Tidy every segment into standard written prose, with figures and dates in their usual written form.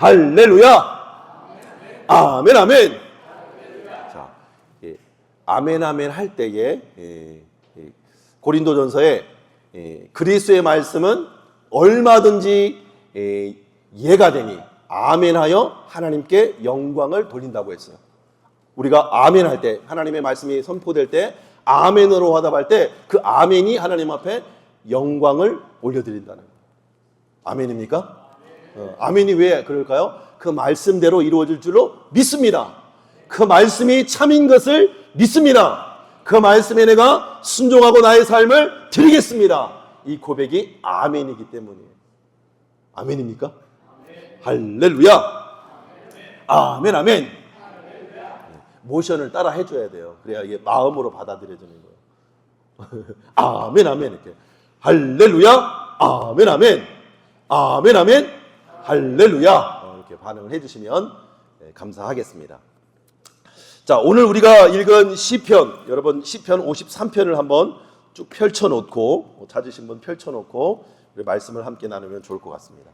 할렐루야. 아멘, 아멘. 자, 아멘, 아멘 할 때에 고린도전서에 그리스도의 말씀은 얼마든지 예가 되니 아멘하여 하나님께 영광을 돌린다고 했어요. 우리가 아멘 할 때, 하나님의 말씀이 선포될 때 아멘으로 화답할 때 그 아멘이 하나님 앞에 영광을 올려드린다는 거예요. 아멘입니까? 아멘이 왜 그럴까요? 그 말씀대로 이루어질 줄로 믿습니다. 그 말씀이 참인 것을 믿습니다. 그 말씀에 내가 순종하고 나의 삶을 드리겠습니다. 이 고백이 아멘이기 때문이에요. 아멘입니까? 할렐루야. 아멘, 아멘. 모션을 따라 해줘야 돼요. 그래야 이게 마음으로 받아들여지는 거예요. 아멘, 아멘. 이렇게 할렐루야. 아멘, 아멘. 아멘, 아멘. 할렐루야. 이렇게 반응을 해주시면 감사하겠습니다. 자, 오늘 우리가 읽은 시편, 여러분 시편 53편을 한번 쭉 펼쳐놓고, 찾으신 분 펼쳐놓고 말씀을 함께 나누면 좋을 것 같습니다.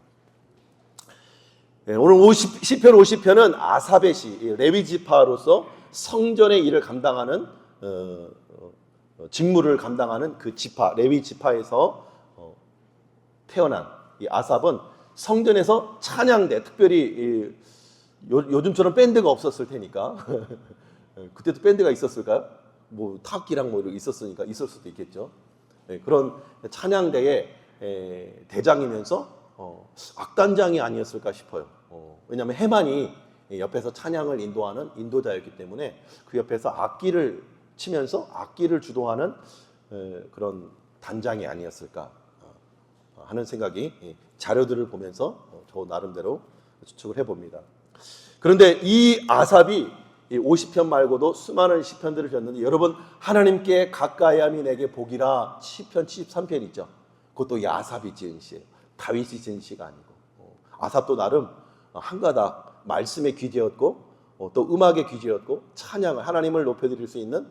오늘 시편 50편은 아삽의 시, 레위 지파로서 성전의 일을 감당하는 직무를 감당하는 그 지파, 레위 지파에서 태어난 이 아삽은 성전에서 찬양대, 특별히 요즘처럼 밴드가 없었을 테니까 그때도 밴드가 있었을까요? 뭐 타악기랑 뭐 이렇게 있었으니까 있을 수도 있겠죠. 그런 찬양대의 대장이면서 악단장이 아니었을까 싶어요. 왜냐하면 해만이 옆에서 찬양을 인도하는 인도자였기 때문에 그 옆에서 악기를 치면서 악기를 주도하는 그런 단장이 아니었을까 하는 생각이 자료들을 보면서 저 나름대로 추측을 해봅니다. 그런데 이 아삽이 50편 말고도 수많은 시편들을 지었는데, 여러분 하나님께 가까이함이 내게 복이라 시편 73편 있죠. 그것도 이 아삽이 지은 시예요. 다윗이 지은 시가 아니고. 아삽도 나름 한가닥 말씀의 귀재였고 또 음악의 귀재였고 찬양을 하나님을 높여드릴 수 있는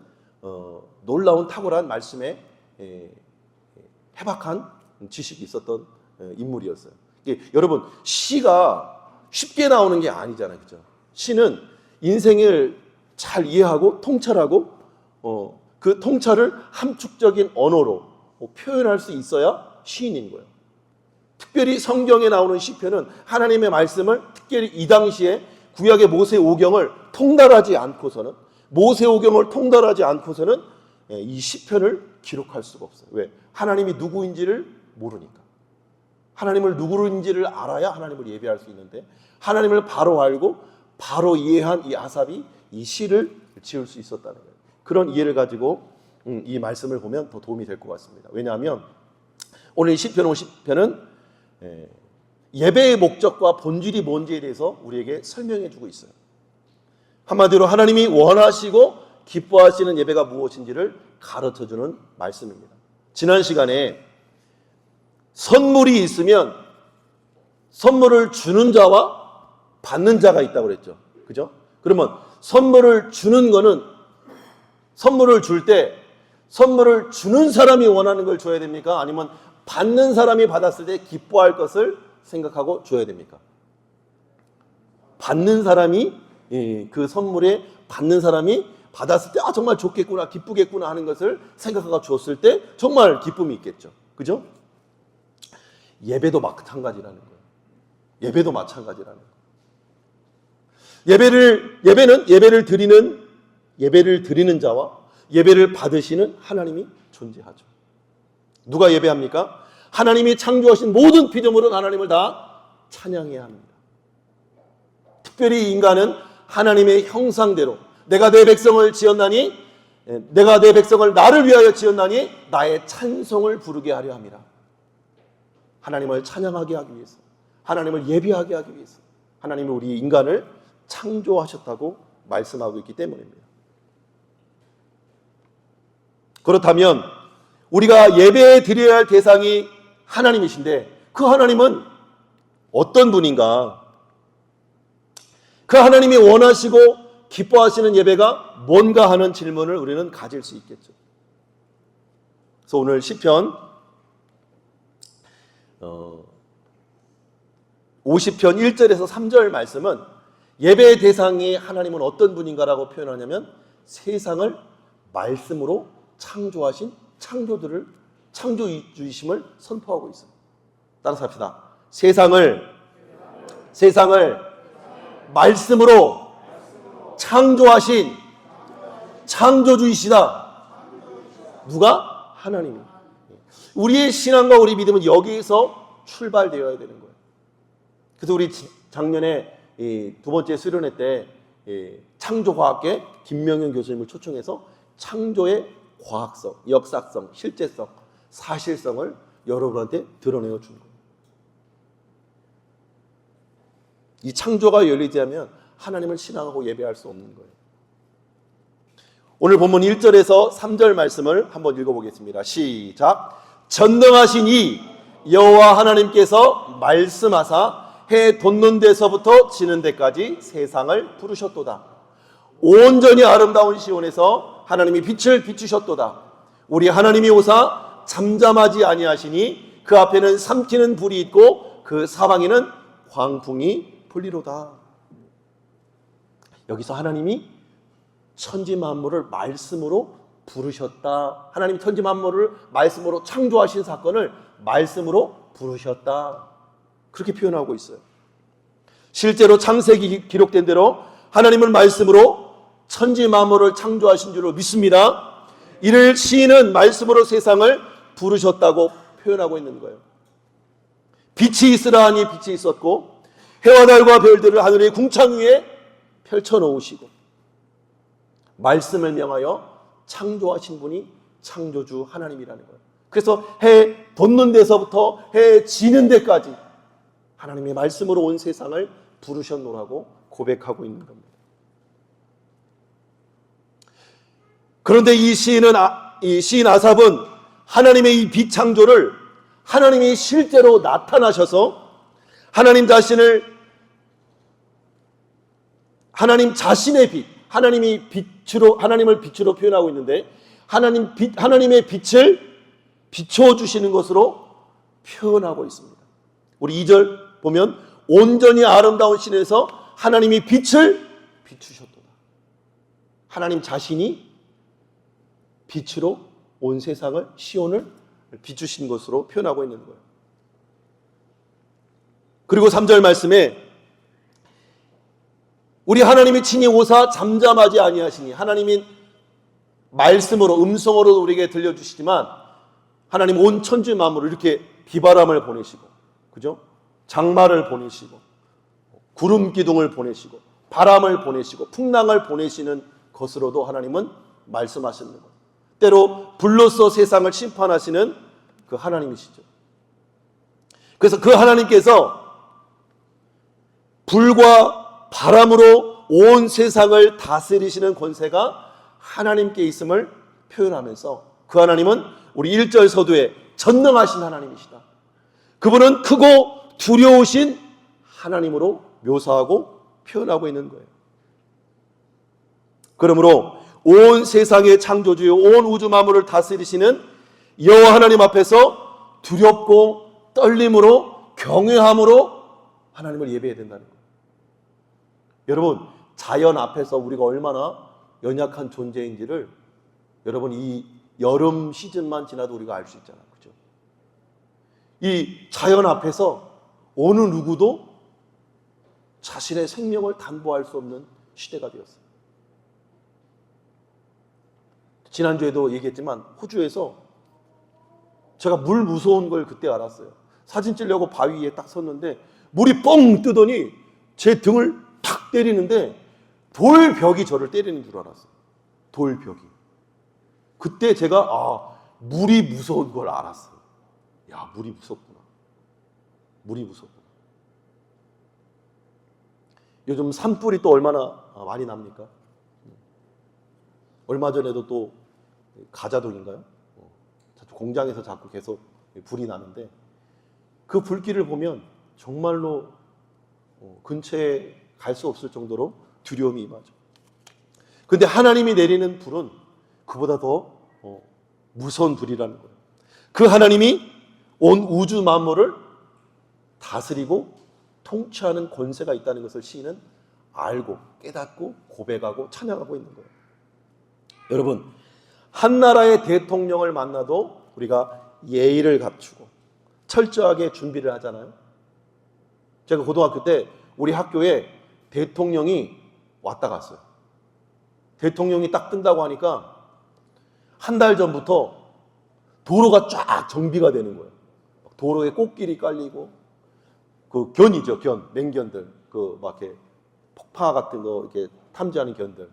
놀라운 탁월한 말씀에 해박한 지식이 있었던 인물이었어요. 여러분 시가 쉽게 나오는 게 아니잖아요, 그죠? 시는 인생을 잘 이해하고 통찰하고 그 통찰을 함축적인 언어로 표현할 수 있어야 시인인 거예요. 특별히 성경에 나오는 시편은 하나님의 말씀을 특별히 이 당시에 구약의 모세오경을 통달하지 않고서는 이 시편을 기록할 수가 없어요. 왜? 하나님이 누구인지를 모르니까. 하나님을 누구인지를 알아야 하나님을 예배할 수 있는데 하나님을 바로 알고 바로 이해한 이 아삽이 이 시를 지을 수 있었다는 거예요. 그런 이해를 가지고 이 말씀을 보면 더 도움이 될 것 같습니다. 왜냐하면 오늘 시편 50편은 예배의 목적과 본질이 뭔지에 대해서 우리에게 설명해 주고 있어요. 한마디로 하나님이 원하시고 기뻐하시는 예배가 무엇인지를 가르쳐 주는 말씀입니다. 지난 시간에 선물이 있으면 선물을 주는 자와 받는 자가 있다고 그랬죠. 그죠? 그러면 선물을 주는 거는 선물을 줄 때 선물을 주는 사람이 원하는 걸 줘야 됩니까? 아니면 받는 사람이 받았을 때 기뻐할 것을 생각하고 줘야 됩니까? 받는 사람이 그 선물에 받는 사람이 받았을 때 정말 좋겠구나, 기쁘겠구나 하는 것을 생각하고 줬을 때 정말 기쁨이 있겠죠. 그죠? 예배도 마찬가지라는 거예요. 예배도 마찬가지라는 거예요. 예배를 드리는 자와 예배를 받으시는 하나님이 존재하죠. 누가 예배합니까? 하나님이 창조하신 모든 피조물은 하나님을 다 찬양해야 합니다. 특별히 인간은 하나님의 형상대로 내가 내 백성을 나를 위하여 지었나니 나의 찬송을 부르게 하려 함이라. 하나님을 찬양하게 하기 위해서, 하나님을 예배하게 하기 위해서 하나님이 우리 인간을 창조하셨다고 말씀하고 있기 때문입니다. 그렇다면 우리가 예배에 드려야 할 대상이 하나님이신데 그 하나님은 어떤 분인가? 그 하나님이 원하시고 기뻐하시는 예배가 뭔가 하는 질문을 우리는 가질 수 있겠죠. 그래서 오늘 시편 50편 1절에서 3절 말씀은 예배의 대상이 하나님은 어떤 분인가라고 표현하냐면 세상을 말씀으로 창조하신 창조주이심을 선포하고 있어요. 따라서 합시다. 세상을 말씀으로 창조하신 창조주이시다. 누가? 하나님이. 우리의 신앙과 우리 믿음은 여기에서 출발되어야 되는 거예요. 그래서 우리 작년에 두 번째 수련회 때 창조과학계 김명현 교수님을 초청해서 창조의 과학성, 역사성, 실제성, 사실성을 여러분한테 드러내어 준 거예요. 이 창조가 열리지 않으면 하나님을 신앙하고 예배할 수 없는 거예요. 오늘 본문 1절에서 3절 말씀을 한번 읽어보겠습니다. 시작. 전능하신 이 여호와 하나님께서 말씀하사 해 돋는 데서부터 지는 데까지 세상을 부르셨도다. 온전히 아름다운 시온에서 하나님이 빛을 비추셨도다. 우리 하나님이 오사 잠잠하지 아니하시니 그 앞에는 삼키는 불이 있고 그 사방에는 광풍이 불리로다. 여기서 하나님이 천지 만물을 말씀으로 부르셨다. 하나님 천지 만물을 말씀으로 창조하신 사건을 말씀으로 부르셨다. 그렇게 표현하고 있어요. 실제로 창세기 기록된 대로 하나님은 말씀으로 천지 만물을 창조하신 줄로 믿습니다. 이를 시인은 말씀으로 세상을 부르셨다고 표현하고 있는 거예요. 빛이 있으라 하니 빛이 있었고 해와 달과 별들을 하늘의 궁창 위에 펼쳐놓으시고 말씀을 명하여 창조하신 분이 창조주 하나님이라는 거예요. 그래서 해 돋는 데서부터 해 지는 데까지 하나님의 말씀으로 온 세상을 부르셨노라고 고백하고 있는 겁니다. 그런데 이 시인 아삽은 하나님의 이 빛 창조를 하나님이 실제로 나타나셔서 하나님 자신의 빛, 하나님을 빛으로 표현하고 있는데 하나님의 빛을 비춰주시는 것으로 표현하고 있습니다. 우리 2절 보면 온전히 아름다운 신에서 하나님이 빛을 비추셨도다. 하나님 자신이 빛으로 온 세상을 시온을 비추신 것으로 표현하고 있는 거예요. 그리고 3절 말씀에 우리 하나님이 친히 오사 잠잠하지 아니하시니 하나님이 말씀으로 음성으로 우리에게 들려주시지만 하나님 온 천지 만물을 이렇게 비바람을 보내시고 그죠? 장마를 보내시고 구름 기둥을 보내시고 바람을 보내시고 풍랑을 보내시는 것으로도 하나님은 말씀하시는 거예요. 때로 불로써 세상을 심판하시는 그 하나님이시죠. 그래서 그 하나님께서 불과 바람으로 온 세상을 다스리시는 권세가 하나님께 있음을 표현하면서 그 하나님은 우리 1절 서두에 전능하신 하나님이시다. 그분은 크고 두려우신 하나님으로 묘사하고 표현하고 있는 거예요. 그러므로 온 세상의 창조주요 온 우주 만물을 다스리시는 여호와 하나님 앞에서 두렵고 떨림으로 경외함으로 하나님을 예배해야 된다는 거예요. 여러분, 자연 앞에서 우리가 얼마나 연약한 존재인지를 여러분 이 여름 시즌만 지나도 우리가 알 수 있잖아요. 그죠? 이 자연 앞에서 어느 누구도 자신의 생명을 담보할 수 없는 시대가 되었어요. 지난주에도 얘기했지만 호주에서 제가 물 무서운 걸 그때 알았어요. 사진 찍려고 바위 위에 딱 섰는데 물이 뻥 뜨더니 제 등을 탁 때리는데 돌벽이 저를 때리는 줄 알았어요. 돌벽이. 그때 제가 물이 무서운 걸 알았어요. 야, 물이 무섭구나. 물이 무섭구나. 요즘 산불이 또 얼마나 많이 납니까? 얼마 전에도 또 가자동인가요? 공장에서 자꾸 계속 불이 나는데 그 불길을 보면 정말로 근처에 갈 수 없을 정도로 두려움이 임하죠. 그런데 하나님이 내리는 불은 그보다 더 무서운 불이라는 거예요. 그 하나님이 온 우주 만물을 다스리고 통치하는 권세가 있다는 것을 시인은 알고 깨닫고 고백하고 찬양하고 있는 거예요. 여러분, 한 나라의 대통령을 만나도 우리가 예의를 갖추고 철저하게 준비를 하잖아요. 제가 고등학교 때 우리 학교에 대통령이 왔다 갔어요. 대통령이 딱 뜬다고 하니까 한 달 전부터 도로가 쫙 정비가 되는 거예요. 도로에 꽃길이 깔리고 그 견이죠, 맹견들, 막 이렇게 폭파 같은 거 이렇게 탐지하는 견들,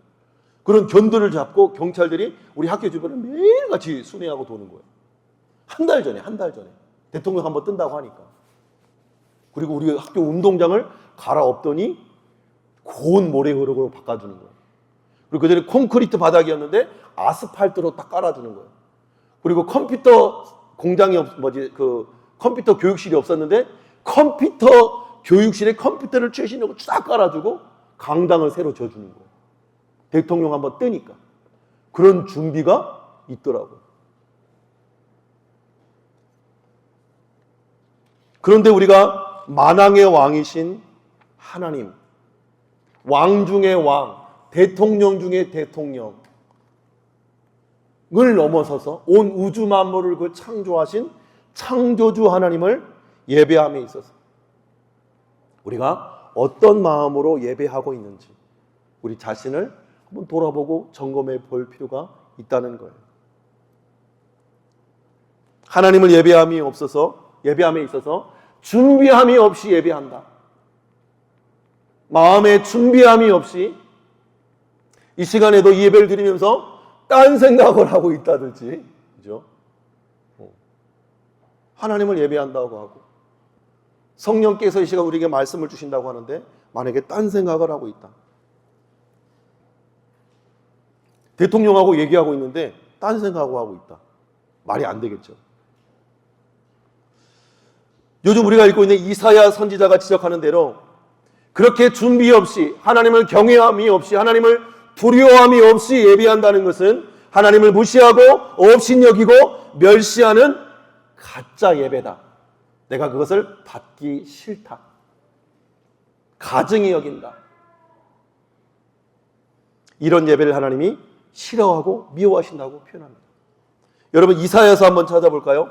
그런 견들을 잡고 경찰들이 우리 학교 주변을 매일같이 순회하고 도는 거예요. 한 달 전에 대통령 한번 뜬다고 하니까. 그리고 우리 학교 운동장을 갈아엎더니 고운 모래 흐르고 바꿔주는 거예요. 그리고 그전에 콘크리트 바닥이었는데 아스팔트로 딱 깔아주는 거예요. 그리고 컴퓨터 공장이 컴퓨터 교육실이 없었는데 컴퓨터 교육실에 컴퓨터를 최신으로 쫙 깔아주고 강당을 새로 져주는 거예요. 대통령 한번 뜨니까. 그런 준비가 있더라고요. 그런데 우리가 만왕의 왕이신 하나님, 왕 중의 왕, 대통령 중의 대통령을 넘어서서 온 우주 만물을 그 창조하신 창조주 하나님을 예배함에 있어서 우리가 어떤 마음으로 예배하고 있는지 우리 자신을 한번 돌아보고 점검해 볼 필요가 있다는 거예요. 하나님을 예배함에 있어서 준비함이 없이 예배한다. 마음에 준비함이 없이 이 시간에도 이 예배를 드리면서 딴 생각을 하고 있다든지, 그죠? 하나님을 예배한다고 하고 성령께서 이 시간 우리에게 말씀을 주신다고 하는데 만약에 딴 생각을 하고 있다. 대통령하고 얘기하고 있는데 딴 생각하고 하고 있다. 말이 안 되겠죠. 요즘 우리가 읽고 있는 이사야 선지자가 지적하는 대로 그렇게 준비 없이 하나님을 경외함이 없이 하나님을 두려워함이 없이 예배한다는 것은 하나님을 무시하고 업신여기고 멸시하는 가짜 예배다. 내가 그것을 받기 싫다. 가증히 여긴다. 이런 예배를 하나님이 싫어하고 미워하신다고 표현합니다. 여러분 이사야서 한번 찾아볼까요?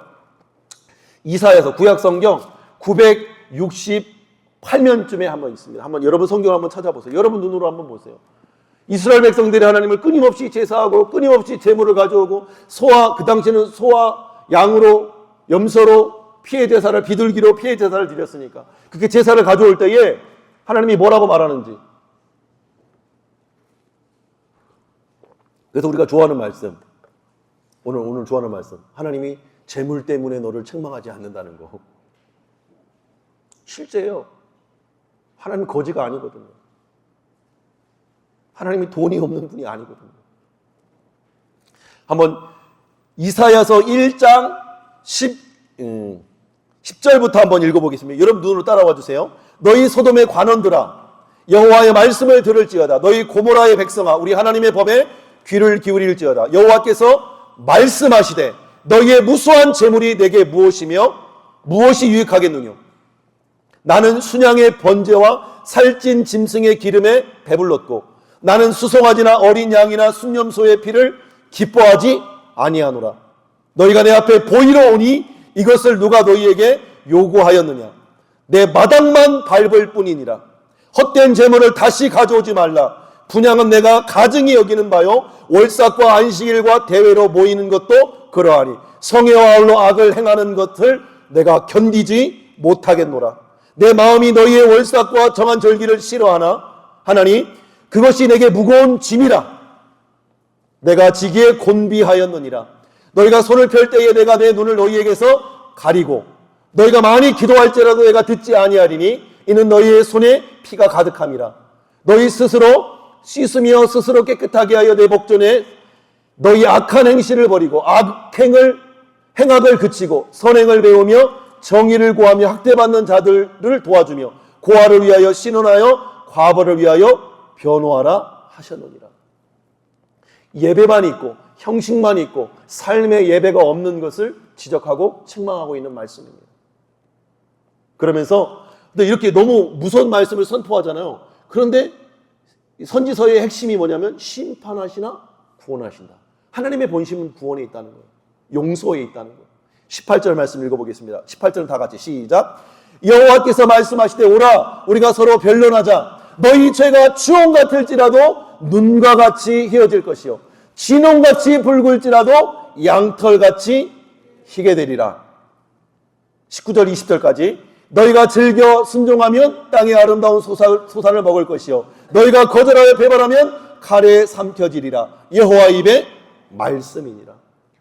이사야서 구약성경 968면쯤에 한번 있습니다. 한번 여러분 성경을 한번 찾아보세요. 여러분 눈으로 한번 보세요. 이스라엘 백성들이 하나님을 끊임없이 제사하고 끊임없이 제물을 가져오고 그 당시에는 소와 양으로 염소로 피해 제사를 비둘기로 피해 제사를 드렸으니까 그렇게 제사를 가져올 때에 하나님이 뭐라고 말하는지. 그래서 우리가 좋아하는 말씀, 오늘 좋아하는 말씀, 하나님이 재물 때문에 너를 책망하지 않는다는 거. 실제예요. 하나님 거지가 아니거든요. 하나님이 돈이 없는 분이 아니거든요. 한번 이사야서 1장 10절부터 한번 읽어보겠습니다. 여러분 눈으로 따라와 주세요. 너희 소돔의 관원들아 여호와의 말씀을 들을지어다. 너희 고모라의 백성아 우리 하나님의 법에 귀를 기울일지어다. 여호와께서 말씀하시되 너희의 무수한 재물이 내게 무엇이며 무엇이 유익하겠느냐. 나는 순양의 번제와 살찐 짐승의 기름에 배불렀고 나는 수송아지나 어린 양이나 순념소의 피를 기뻐하지 아니하노라. 너희가 내 앞에 보이러 오니 이것을 누가 너희에게 요구하였느냐. 내 마당만 밟을 뿐이니라. 헛된 재물을 다시 가져오지 말라. 분향은 내가 가증히 여기는 바요 월삭과 안식일과 대회로 모이는 것도 그러하니 성회와 아울러 악을 행하는 것을 내가 견디지 못하겠노라. 내 마음이 너희의 월삭과 정한 절기를 싫어하나 하나니 그것이 내게 무거운 짐이라. 내가 지기에 곤비하였느니라. 너희가 손을 펼 때에 내가 내 눈을 너희에게서 가리고 너희가 많이 기도할지라도 내가 듣지 아니하리니 이는 너희의 손에 피가 가득함이라. 너희 스스로 씻으며 스스로 깨끗하게 하여 내 복전에 너희 악한 행실을 버리고 행악을 그치고 선행을 배우며 정의를 구하며 학대받는 자들을 도와주며 고아를 위하여 신원하여 과부를 위하여 변호하라 하셨느니라. 예배만 있고 형식만 있고 삶의 예배가 없는 것을 지적하고 책망하고 있는 말씀입니다. 그러면서 근데 이렇게 너무 무서운 말씀을 선포하잖아요. 그런데 선지서의 핵심이 뭐냐면 심판하시나 구원하신다. 하나님의 본심은 구원에 있다는 거예요. 용서에 있다는 거예요. 18절 말씀 읽어보겠습니다. 18절은 다 같이 시작. 여호와께서 말씀하시되 오라 우리가 서로 변론하자. 너희 죄가 주홍 같을지라도 눈과 같이 희어질 것이요 진홍같이 붉을지라도 양털같이 희게 되리라. 19절 20절까지 너희가 즐겨 순종하면 땅의 아름다운 소산을 먹을 것이요 너희가 거절하여 배반하면 칼에 삼켜지리라. 여호와 입의 말씀이니라.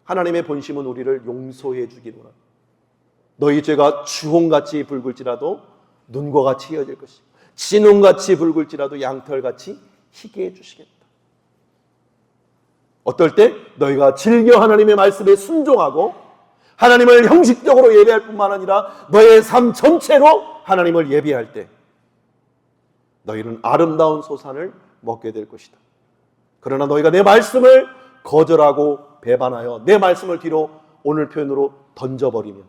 하나님의 본심은 우리를 용서해 주기로라. 너희 죄가 주홍같이 붉을지라도 눈과 같이 희어질 것이요 진홍같이 붉을지라도 양털같이 희게 해주시겠다. 어떨 때 너희가 즐겨 하나님의 말씀에 순종하고 하나님을 형식적으로 예배할 뿐만 아니라 너의 삶 전체로 하나님을 예배할 때 너희는 아름다운 소산을 먹게 될 것이다. 그러나 너희가 내 말씀을 거절하고 배반하여 내 말씀을 뒤로 오늘 표현으로 던져버리면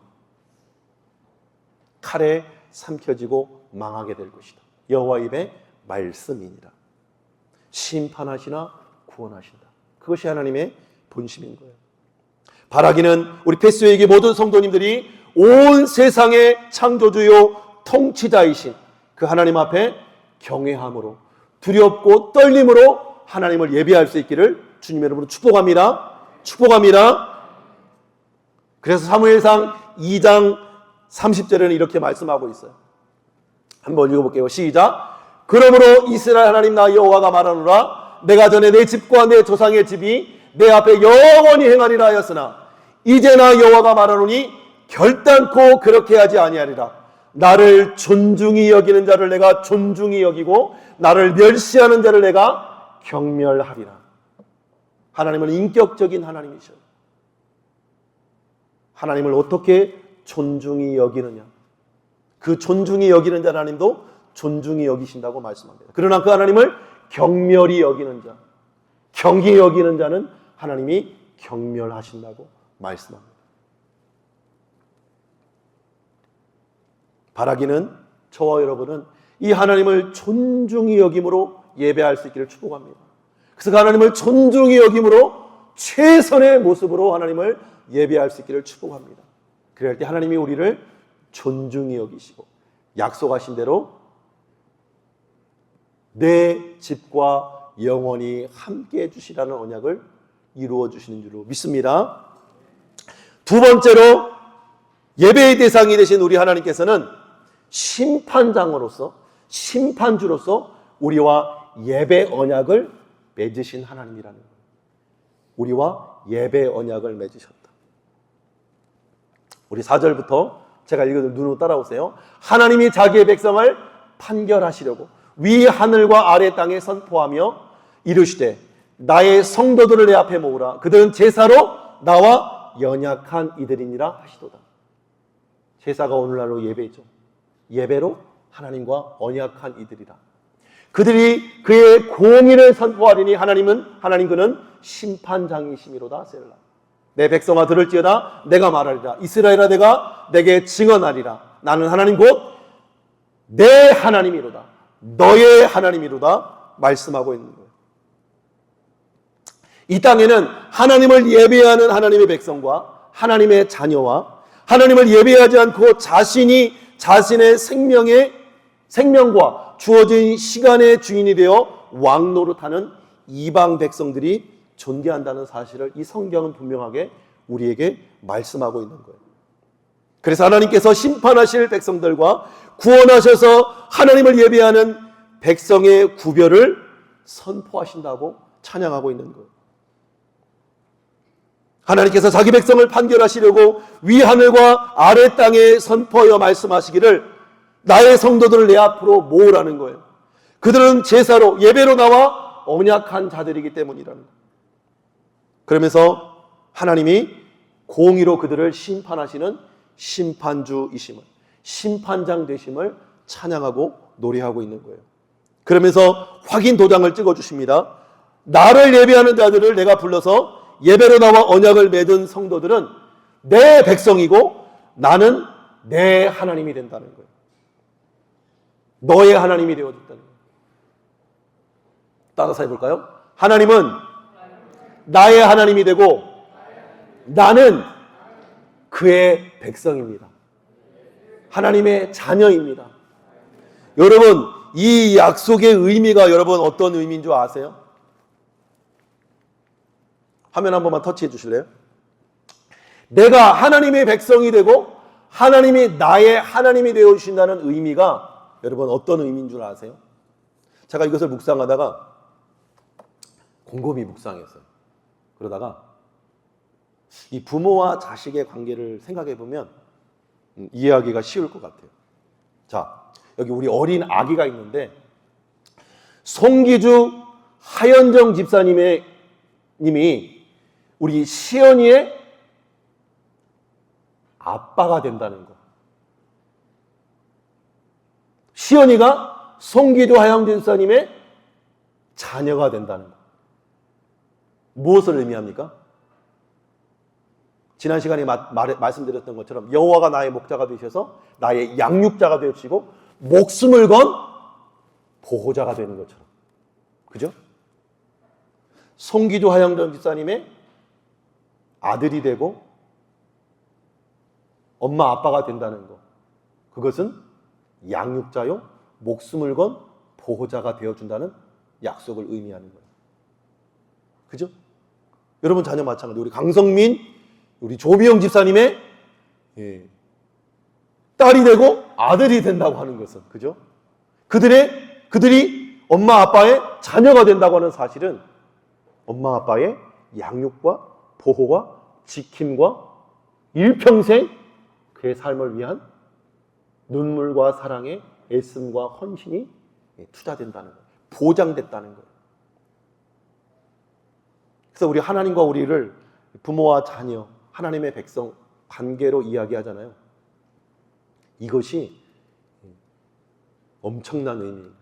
칼에 삼켜지고 망하게 될 것이다. 여호와 입의 말씀이니라. 심판하시나 구원하신다. 그것이 하나님의 본심인 거예요. 바라기는 우리 페스웨이기 모든 성도님들이 온 세상의 창조주요 통치자이신 그 하나님 앞에 경외함으로 두렵고 떨림으로 하나님을 예배할 수 있기를 주님의 이름으로 축복합니다. 축복합니다. 그래서 사무엘상 2장 30절에는 이렇게 말씀하고 있어요. 한번 읽어볼게요. 시작. 그러므로 이스라엘 하나님 나 여호와가 말하노라 내가 전에 내 집과 내 조상의 집이 내 앞에 영원히 행하리라 하였으나 이제 나 여호와가 말하노니 결단코 그렇게 하지 아니하리라. 나를 존중히 여기는 자를 내가 존중히 여기고 나를 멸시하는 자를 내가 경멸하리라. 하나님은 인격적인 하나님이셔요. 하나님을 어떻게 존중히 여기느냐. 그 존중히 여기는 자 하나님도 존중히 여기신다고 말씀합니다. 그러나 그 하나님을 경멸히 여기는 자, 경히 여기는 자는 하나님이 경멸하신다고 말씀합니다. 바라기는 저와 여러분은 이 하나님을 존중히 여김으로 예배할 수 있기를 축복합니다. 그래서 그 하나님을 존중히 여김으로 최선의 모습으로 하나님을 예배할 수 있기를 축복합니다. 그럴 때 하나님이 우리를 존중히 여기시고 약속하신 대로 내 집과 영원히 함께 해주시라는 언약을 이루어 주시는 줄로 믿습니다. 두 번째로 예배의 대상이 되신 우리 하나님께서는 심판장으로서 심판주로서 우리와 예배 언약을 맺으신 하나님이라는 거예요. 우리와 예배 언약을 맺으셨다. 우리 4절부터 제가 읽어드린 눈으로 따라오세요. 하나님이 자기의 백성을 판결하시려고 위 하늘과 아래 땅에 선포하며 이르시되 나의 성도들을 내 앞에 모으라. 그들은 제사로 나와 연약한 이들이니라 하시도다. 제사가 오늘날로 예배죠. 예배로 하나님과 언약한 이들이라. 그들이 그의 공의를 선포하리니 하나님 그는 심판장이시미로다. 셀라. 내 백성아 들을지어다. 내가 말하리라. 이스라엘아 내가 내게 증언하리라. 나는 하나님 곧 내 하나님이로다. 너의 하나님이로다. 말씀하고 있는 거예요. 이 땅에는 하나님을 예배하는 하나님의 백성과 하나님의 자녀와 하나님을 예배하지 않고 자신이 자신의 생명과 주어진 시간의 주인이 되어 왕노릇하는 이방 백성들이 존재한다는 사실을 이 성경은 분명하게 우리에게 말씀하고 있는 거예요. 그래서 하나님께서 심판하실 백성들과 구원하셔서 하나님을 예배하는 백성의 구별을 선포하신다고 찬양하고 있는 거예요. 하나님께서 자기 백성을 판결하시려고 위하늘과 아래 땅에 선포하여 말씀하시기를 나의 성도들을 내 앞으로 모으라는 거예요. 그들은 제사로 예배로 나와 언약한 자들이기 때문이라는 거예요. 그러면서 하나님이 공의로 그들을 심판하시는 심판주이심을, 심판장 되심을 찬양하고 노래하고 있는 거예요. 그러면서 확인 도장을 찍어주십니다. 나를 예배하는 자들을 내가 불러서 예배로 나와 언약을 맺은 성도들은 내 백성이고 나는 내 하나님이 된다는 거예요. 너의 하나님이 되어줬다는 거예요. 따라서 해볼까요? 하나님은 나의 하나님이 되고 나는 그의 백성입니다. 하나님의 자녀입니다. 여러분, 이 약속의 의미가 여러분 어떤 의미인 줄 아세요? 화면 한 번만 터치해 주실래요? 내가 하나님의 백성이 되고 하나님이 나의 하나님이 되어주신다는 의미가 여러분 어떤 의미인 줄 아세요? 제가 이것을 묵상하다가 곰곰이 묵상했어요. 그러다가 이 부모와 자식의 관계를 생각해 보면 이해하기가 쉬울 것 같아요. 자, 여기 우리 어린 아기가 있는데 송기주 하현정 집사님이 우리 시연이의 아빠가 된다는 거. 시연이가 송기주 하현정 집사님의 자녀가 된다는 거. 무엇을 의미합니까? 지난 시간에 말씀드렸던 것처럼 여호와가 나의 목자가 되셔서 나의 양육자가 되시고 목숨을 건 보호자가 되는 것처럼. 그죠? 송기주 하영정 집사님의 아들이 되고 엄마 아빠가 된다는 것. 그것은 양육자요 목숨을 건 보호자가 되어준다는 약속을 의미하는 거예요. 그죠? 여러분 자녀 마찬가지. 우리 강성민, 우리 조미영 집사님의 딸이 되고 아들이 된다고 하는 것은, 그죠? 그들이 엄마 아빠의 자녀가 된다고 하는 사실은 엄마 아빠의 양육과 보호와 지킴과 일평생 그의 삶을 위한 눈물과 사랑의 애씀과 헌신이 투자된다는 거예요. 보장됐다는 거예요. 그래서 우리 하나님과 우리를 부모와 자녀, 하나님의 백성 관계로 이야기하잖아요. 이것이 엄청난 의미입니다.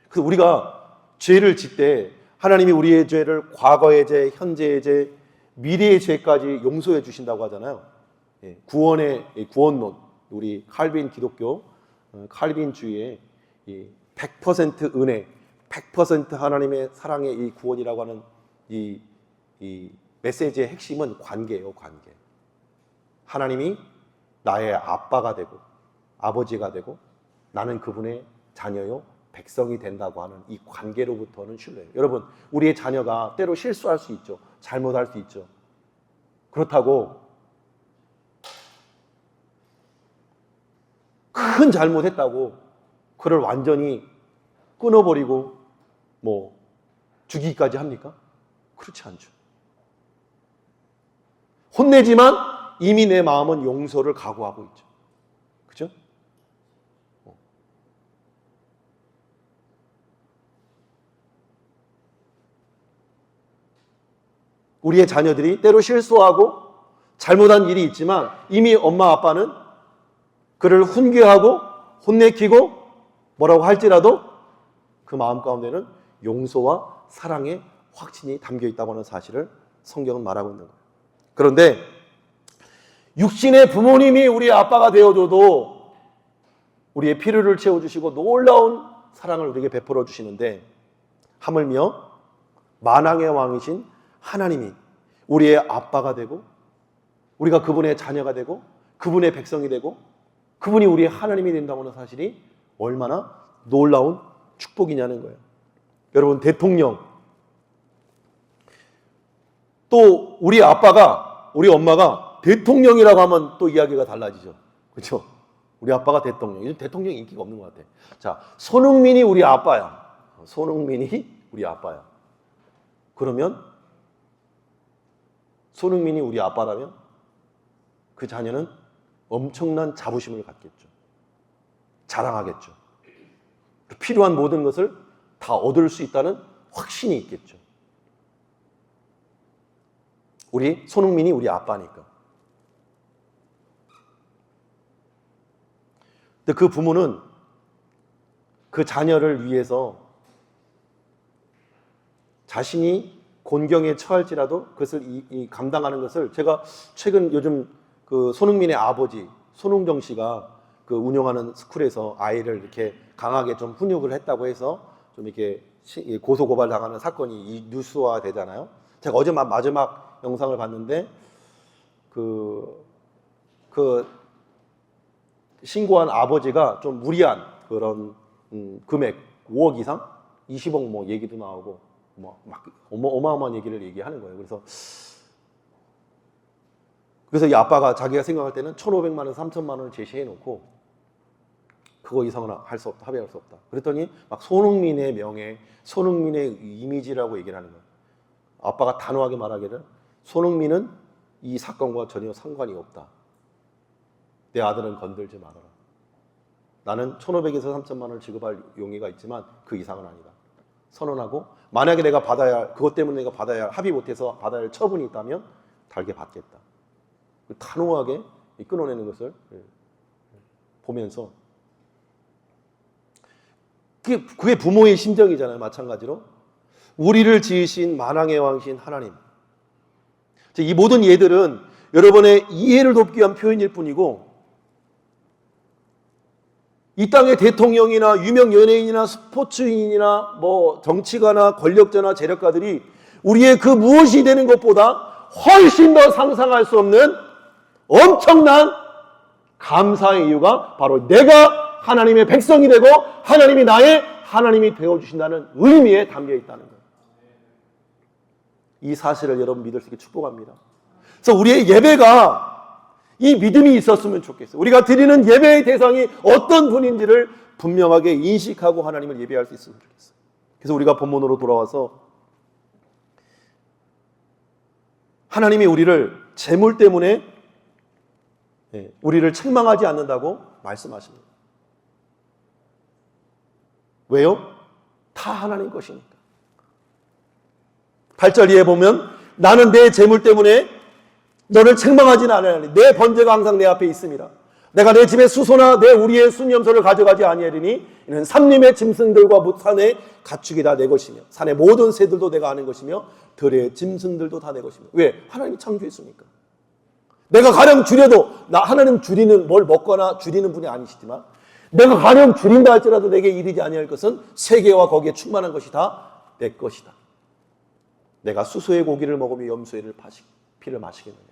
그래서 우리가 죄를 짓 때 하나님이 우리의 죄를 과거의 죄, 현재의 죄, 미래의 죄까지 용서해 주신다고 하잖아요. 구원의 구원론, 우리 칼빈 기독교, 칼빈주의의 100% 은혜, 100% 하나님의 사랑의 이 구원이라고 하는 이 메시지의 핵심은 관계예요, 관계. 하나님이 나의 아빠가 되고 아버지가 되고 나는 그분의 자녀요 백성이 된다고 하는 이 관계로부터는 신뢰예요. 여러분, 우리의 자녀가 때로 실수할 수 있죠. 잘못할 수 있죠. 그렇다고 큰 잘못했다고 그를 완전히 끊어버리고 죽이기까지 합니까? 그렇지 않죠. 혼내지만 이미 내 마음은 용서를 각오하고 있죠. 그죠? 우리의 자녀들이 때로 실수하고 잘못한 일이 있지만 이미 엄마 아빠는 그를 훈계하고 혼내키고 뭐라고 할지라도 그 마음 가운데는 용서와 사랑의 확신이 담겨 있다고 하는 사실을 성경은 말하고 있는 거예요. 그런데 육신의 부모님이 우리의 아빠가 되어줘도 우리의 필요를 채워주시고 놀라운 사랑을 우리에게 베풀어 주시는데 하물며 만왕의 왕이신 하나님이 우리의 아빠가 되고 우리가 그분의 자녀가 되고 그분의 백성이 되고 그분이 우리의 하나님이 된다고 하는 사실이 얼마나 놀라운 축복이냐는 거예요. 여러분, 대통령 또 우리 아빠가 우리 엄마가 대통령이라고 하면 또 이야기가 달라지죠. 그렇죠? 우리 아빠가 대통령. 요즘 대통령 인기가 없는 것 같아. 자, 손흥민이 우리 아빠야. 손흥민이 우리 아빠야. 그러면 손흥민이 우리 아빠라면 그 자녀는 엄청난 자부심을 갖겠죠. 자랑하겠죠. 필요한 모든 것을 다 얻을 수 있다는 확신이 있겠죠. 우리 손흥민이 우리 아빠니까. 근데 그 부모는 그 자녀를 위해서 자신이 곤경에 처할지라도 그것을 감당하는 것을 제가 최근 요즘 그 손흥민의 아버지 손흥정 씨가 그 운영하는 스쿨에서 아이를 이렇게 강하게 좀 훈육을 했다고 해서 좀 이렇게 고소 고발 당하는 사건이 이 뉴스화 되잖아요. 제가 어제 마지막 영상을 봤는데 그 신고한 아버지가 좀 무리한 그런 금액 5억 이상, 20억 뭐 얘기도 나오고 막 어마어마한 얘기를 얘기하는 거예요. 그래서 이 아빠가 자기가 생각할 때는 1,500만 원, 3,000만 원을 제시해 놓고 그거 이상은 할 수 없다, 합의할 수 없다. 그랬더니 막 손흥민의 명예, 손흥민의 이미지라고 얘기를 하는 거예요. 아빠가 단호하게 말하기를 손흥민은 이 사건과 전혀 상관이 없다. 내 아들은 건들지 말아라. 나는 1,500에서 3,000만 원을 지급할 용의가 있지만 그 이상은 아니다. 선언하고 만약에 내가 받아야 할, 그것 때문에 내가 받아야 할, 합의 못해서 받아야 할 처분이 있다면 달게 받겠다. 단호하게 끊어내는 것을 보면서 그게 부모의 심정이잖아요. 마찬가지로 우리를 지으신 만왕의 왕이신 하나님, 이 모든 예들은 여러분의 이해를 돕기 위한 표현일 뿐이고 이 땅의 대통령이나 유명 연예인이나 스포츠인이나 뭐 정치가나 권력자나 재력가들이 우리의 그 무엇이 되는 것보다 훨씬 더 상상할 수 없는 엄청난 감사의 이유가 바로 내가 하나님의 백성이 되고 하나님이 나의 하나님이 되어주신다는 의미에 담겨 있다는 거예요. 이 사실을 여러분 믿을 수 있게 축복합니다. 그래서 우리의 예배가 이 믿음이 있었으면 좋겠어요. 우리가 드리는 예배의 대상이 어떤 분인지를 분명하게 인식하고 하나님을 예배할 수 있으면 좋겠어요. 그래서 우리가 본문으로 돌아와서 하나님이 우리를 재물 때문에 우리를 책망하지 않는다고 말씀하십니다. 왜요? 다 하나님 것이니까. 8절 이에 보면 나는 내 재물 때문에 너를 책망하지는 않으리니 내 번제가 항상 내 앞에 있음이라. 내가 내 집의 수소나 내 우리의 순염소를 가져가지 아니하리니 이는 산림의 짐승들과 산의 가축이 다 내 것이며 산의 모든 새들도 내가 아는 것이며 들의 짐승들도 다 내 것이며. 왜? 하나님이 창조했으니까. 내가 가령 줄여도 하나님 줄이는 뭘 먹거나 줄이는 분이 아니시지만 내가 가령 줄인다 할지라도 내게 이르지 아니할 것은 세계와 거기에 충만한 것이 다 내 것이다. 내가 수소의 고기를 먹으며 염소의 피를 마시겠느냐.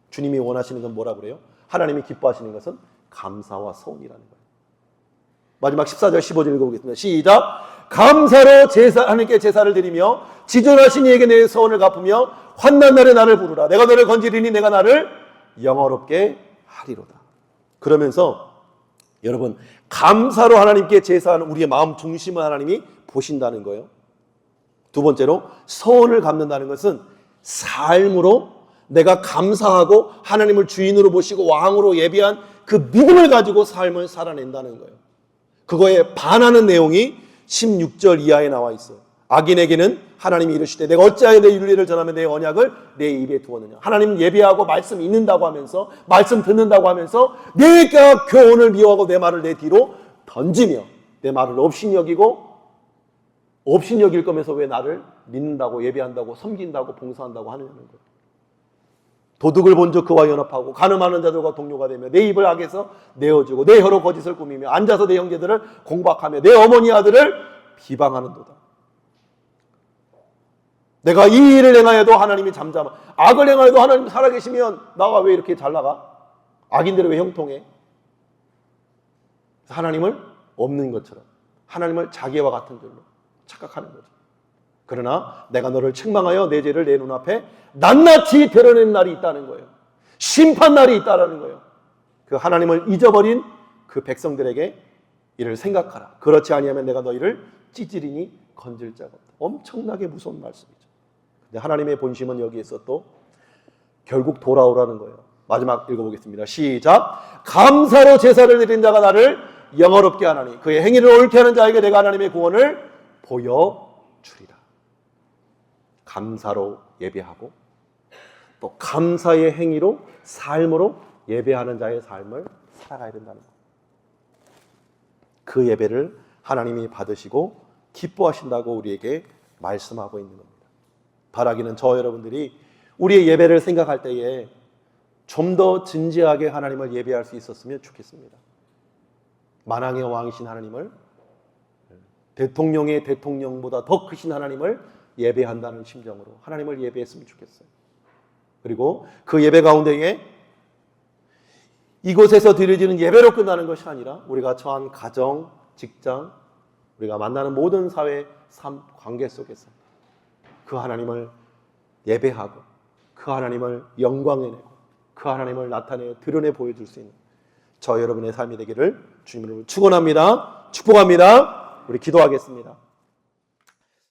주님이 원하시는 건 뭐라 그래요? 하나님이 기뻐하시는 것은 감사와 서운이라는 거예요. 마지막 14절 15절 읽어보겠습니다. 시작. 감사로 하나님께 제사를 드리며 지존하신 이에게 내 서원을 갚으며 환난 날에 나를 부르라. 내가 너를 건지리니 내가 나를 영화롭게 하리로다. 그러면서 여러분 감사로 하나님께 제사하는 우리의 마음 중심을 하나님이 보신다는 거예요. 두 번째로 서원을 갚는다는 것은 삶으로 내가 감사하고 하나님을 주인으로 모시고 왕으로 예비한 그 믿음을 가지고 삶을 살아낸다는 거예요. 그거에 반하는 내용이 16절 이하에 나와 있어요. 악인에게는 하나님이 이르시되 내가 어찌하여 내 윤리를 전하며 내 언약을 내 입에 두었느냐. 하나님 예배하고 말씀 읽는다고 하면서 말씀 듣는다고 하면서 내가 교훈을 미워하고 내 말을 내 뒤로 던지며 내 말을 없인 여길 거면서 왜 나를 믿는다고 예배한다고 섬긴다고 봉사한다고 하느냐는 거예요. 도둑을 본즉 그와 연합하고 간음하는 자들과 동료가 되며 내 입을 악에서 내어주고 내 혀로 거짓을 꾸미며 앉아서 내 형제들을 공박하며 내 어머니 아들을 비방하는도다. 내가 이 일을 행하여도 하나님이 잠잠하 악을 행하여도 하나님 살아계시면 나가 왜 이렇게 잘 나가? 악인들은 왜 형통해? 하나님을 없는 것처럼 하나님을 자기와 같은 줄로 착각하는 거죠. 그러나 내가 너를 책망하여 내 죄를 내 눈앞에 낱낱이 드러내는 날이 있다는 거예요. 심판 날이 있다는 거예요. 그 하나님을 잊어버린 그 백성들에게 이를 생각하라. 그렇지 아니하면 내가 너희를 찌질이니 건질 자가 없다. 엄청나게 무서운 말씀이죠. 근데 하나님의 본심은 여기에서 또 결국 돌아오라는 거예요. 마지막 읽어보겠습니다. 시작. 감사로 제사를 드린 자가 나를 영화롭게 하나니 그의 행위를 옳게 하는 자에게 내가 하나님의 구원을 보여주리라. 감사로 예배하고 또 감사의 행위로 삶으로 예배하는 자의 삶을 살아가야 된다는 것. 그 예배를 하나님이 받으시고 기뻐하신다고 우리에게 말씀하고 있는 겁니다. 바라기는 저 여러분들이 우리의 예배를 생각할 때에 좀 더 진지하게 하나님을 예배할 수 있었으면 좋겠습니다. 만왕의 왕이신 하나님을, 대통령의 대통령보다 더 크신 하나님을 예배한다는 심정으로 하나님을 예배했으면 좋겠어요. 그리고 그 예배 가운데에 이곳에서 드려지는 예배로 끝나는 것이 아니라 우리가 처한 가정, 직장, 우리가 만나는 모든 사회 삶 관계 속에서 그 하나님을 예배하고 그 하나님을 영광해내고 그 하나님을 나타내 드러내 보여줄 수 있는 저 여러분의 삶이 되기를 주님으로 축원합니다. 축복합니다. 우리 기도하겠습니다.